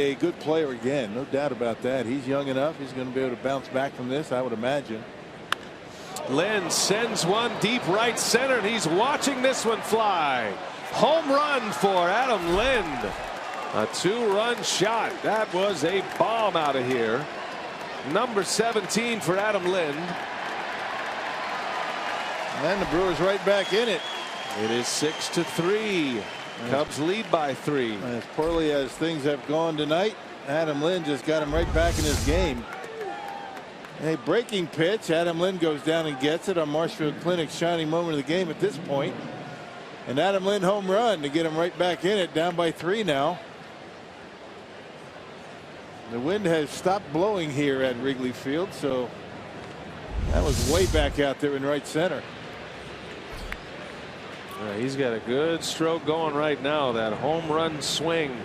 A good player again, no doubt about that. He's young enough. He's going to be able to bounce back from this, I would imagine. Lynn sends one deep right center, and he's watching this one fly. Home run for Adam Lind. A 2-run shot. That was a bomb out of here. Number 17 for Adam Lind. And the Brewers right back in it. It is 6-3. Cubs lead by 3. As poorly as things have gone tonight, Adam Lind just got him right back in his game. A breaking pitch. Adam Lind goes down and gets it on Marshfield Clinic's shining moment of the game at this point. And Adam Lind home run to get him right back in it, down by 3 now. The wind has stopped blowing here at Wrigley Field, so that was way back out there in right center. He's got a good stroke going right now. That home run swing